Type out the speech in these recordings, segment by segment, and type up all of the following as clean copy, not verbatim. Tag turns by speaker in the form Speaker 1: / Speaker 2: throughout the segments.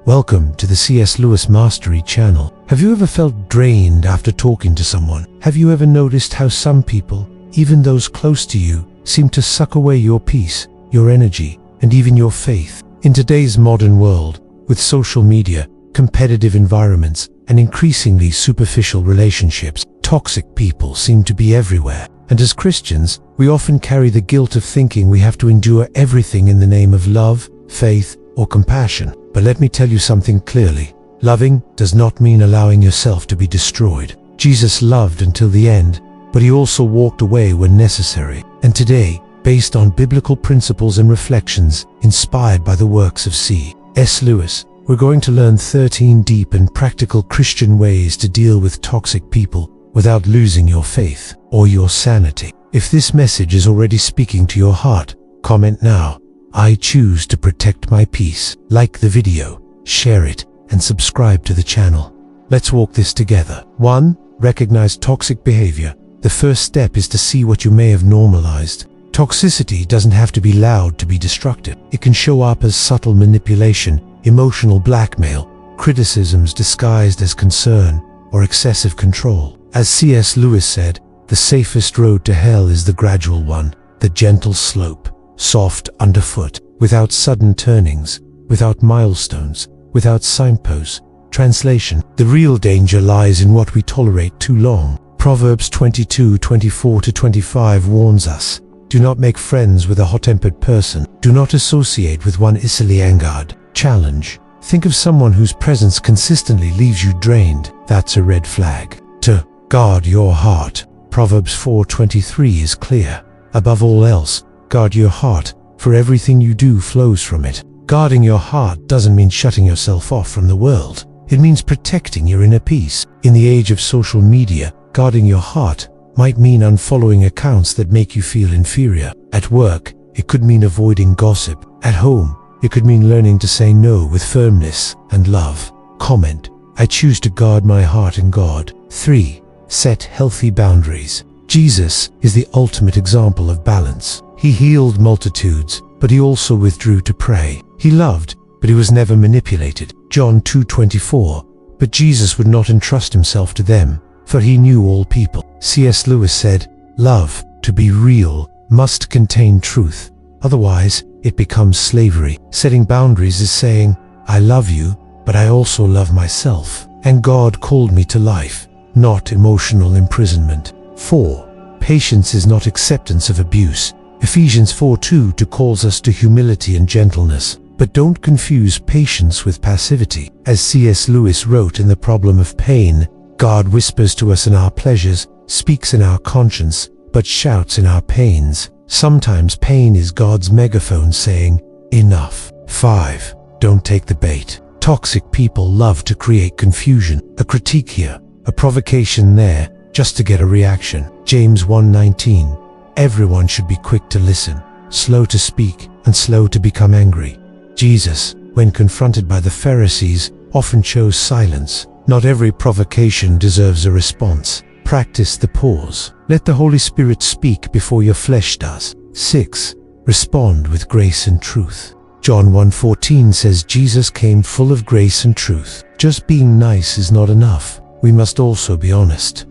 Speaker 1: Welcome to the C.S. Lewis Mastery channel. Have you ever felt drained after talking to someone? Have you ever noticed how some people, even those close to you, seem to suck away your peace, your energy, and even your faith? In today's modern world, with social media, competitive environments, and increasingly superficial relationships, toxic people seem to be everywhere. And as Christians, we often carry the guilt of thinking we have to endure everything in the name of love, faith, or compassion. But let me tell you something clearly. Loving does not mean allowing yourself to be destroyed. Jesus loved until the end, but he also walked away when necessary. And today, based on biblical principles and reflections inspired by the works of C.S. Lewis, we're going to learn 13 deep and practical Christian ways to deal with toxic people without losing your faith or your sanity. If this message is already speaking to your heart, comment now. I choose to protect my peace. Like the video, share it, and subscribe to the channel. Let's walk this together. 1. Recognize toxic behavior. The first step is to see what you may have normalized. Toxicity doesn't have to be loud to be destructive. It can show up as subtle manipulation, emotional blackmail, criticisms disguised as concern, or excessive control. As C.S. Lewis said, the safest road to hell is the gradual one, the gentle slope, soft underfoot, without sudden turnings, without milestones, without signposts. Translation: the real danger lies in what we tolerate too long. Proverbs 22:24-25 warns us, do not make friends with a hot-tempered person. Do not associate with one easily angered. Challenge: think of someone whose presence consistently leaves you drained. That's a red flag. To guard your heart. Proverbs 4:23 is clear. Above all else, guard your heart, for everything you do flows from it. Guarding your heart doesn't mean shutting yourself off from the world. It means protecting your inner peace. In the age of social media, guarding your heart might mean unfollowing accounts that make you feel inferior. At work, it could mean avoiding gossip. At home, it could mean learning to say no with firmness and love. Comment: I choose to guard my heart in God. 3. Set healthy boundaries. Jesus is the ultimate example of balance. He healed multitudes, but he also withdrew to pray. He loved, but he was never manipulated. John 2:24. But Jesus would not entrust himself to them, for he knew all people. C.S. Lewis said, love, to be real, must contain truth. Otherwise, it becomes slavery. Setting boundaries is saying, I love you, but I also love myself. And God called me to life, not emotional imprisonment. 4. Patience is not acceptance of abuse. Ephesians 4:2 calls us to humility and gentleness. But don't confuse patience with passivity. As C.S. Lewis wrote in The Problem of Pain, God whispers to us in our pleasures, speaks in our conscience, but shouts in our pains. Sometimes pain is God's megaphone saying, enough. 5. Don't take the bait. Toxic people love to create confusion. A critique here, a provocation there, just to get a reaction. James 1:19. Everyone should be quick to listen, slow to speak, and slow to become angry. Jesus, when confronted by the Pharisees, often chose silence. Not every provocation deserves a response. Practice the pause. Let the Holy Spirit speak before your flesh does. 6. Respond with grace and truth. John 1:14 says Jesus came full of grace and truth. Just being nice is not enough. We must also be honest.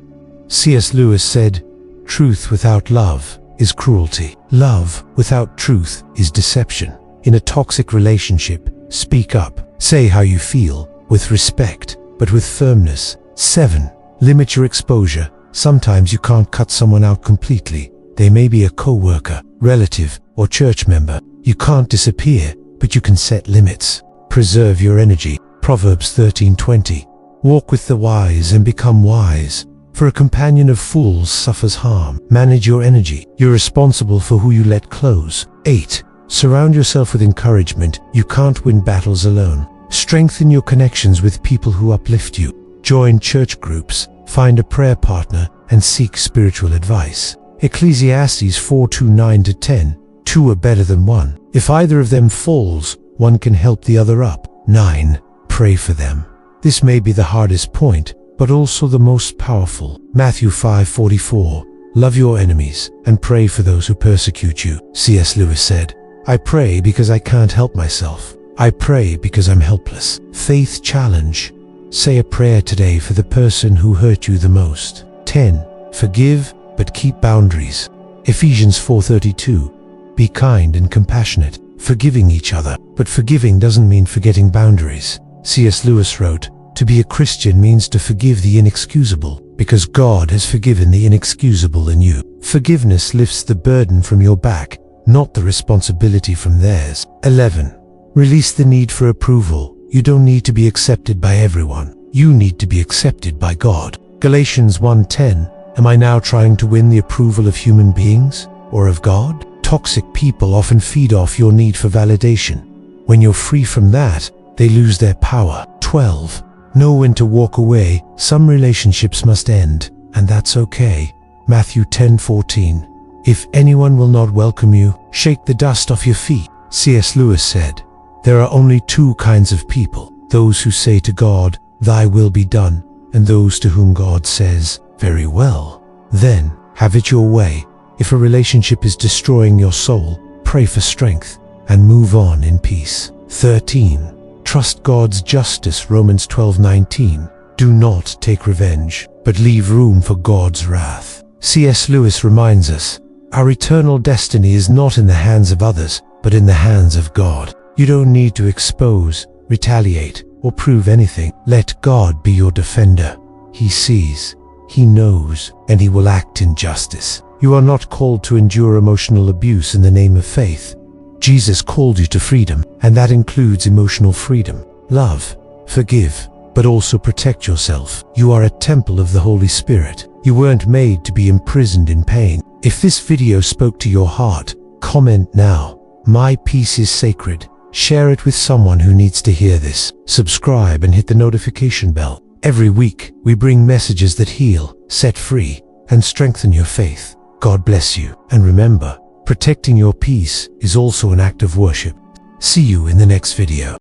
Speaker 1: C.S. Lewis said, truth without love is cruelty. Love without truth is deception. In a toxic relationship, speak up. Say how you feel, with respect, but with firmness. 7. Limit your exposure. Sometimes you can't cut someone out completely. They may be a coworker, relative, or church member. You can't disappear, but you can set limits. Preserve your energy. Proverbs 13:20. Walk with the wise and become wise, for a companion of fools suffers harm. Manage your energy. You're responsible for who you let close. 8. Surround yourself with encouragement. You can't win battles alone. Strengthen your connections with people who uplift you. Join church groups, find a prayer partner, and seek spiritual advice. Ecclesiastes 4:9-10. 2 are better than 1. If either of them falls, one can help the other up. 9. Pray for them. This may be the hardest point, but also the most powerful. Matthew 5:44. Love your enemies and pray for those who persecute you. C.S. Lewis said, I pray because I can't help myself. I pray because I'm helpless. Faith challenge. Say a prayer today for the person who hurt you the most. 10. Forgive, but keep boundaries. Ephesians 4:32. Be kind and compassionate, forgiving each other. But forgiving doesn't mean forgetting boundaries. C.S. Lewis wrote, "To be a Christian means to forgive the inexcusable, because God has forgiven the inexcusable in you." Forgiveness lifts the burden from your back, not the responsibility from theirs. 11. Release the need for approval. You don't need to be accepted by everyone. You need to be accepted by God. Galatians 1:10. Am I now trying to win the approval of human beings or of God? Toxic people often feed off your need for validation. When you're free from that, they lose their power. 12. Know when to walk away. Some relationships must end, and that's okay. Matthew 10:14. If anyone will not welcome you, shake the dust off your feet. C.S. Lewis said, there are only two kinds of people: those who say to God, "Thy will be done," and those to whom God says, "Very well." Then, have it your way. If a relationship is destroying your soul, pray for strength and move on in peace. 13. Trust God's justice. Romans 12:19. Do not take revenge, but leave room for God's wrath. C.S. Lewis reminds us, our eternal destiny is not in the hands of others, but in the hands of God. You don't need to expose, retaliate, or prove anything. Let God be your defender. He sees, He knows, and He will act in justice. You are not called to endure emotional abuse in the name of faith. Jesus called you to freedom, and that includes emotional freedom. Love, forgive, but also protect yourself. You are a temple of the Holy Spirit. You weren't made to be imprisoned in pain. If this video spoke to your heart, comment now. My peace is sacred. Share it with someone who needs to hear this. Subscribe and hit the notification bell. Every week, we bring messages that heal, set free, and strengthen your faith. God bless you. And remember, protecting your peace is also an act of worship. See you in the next video.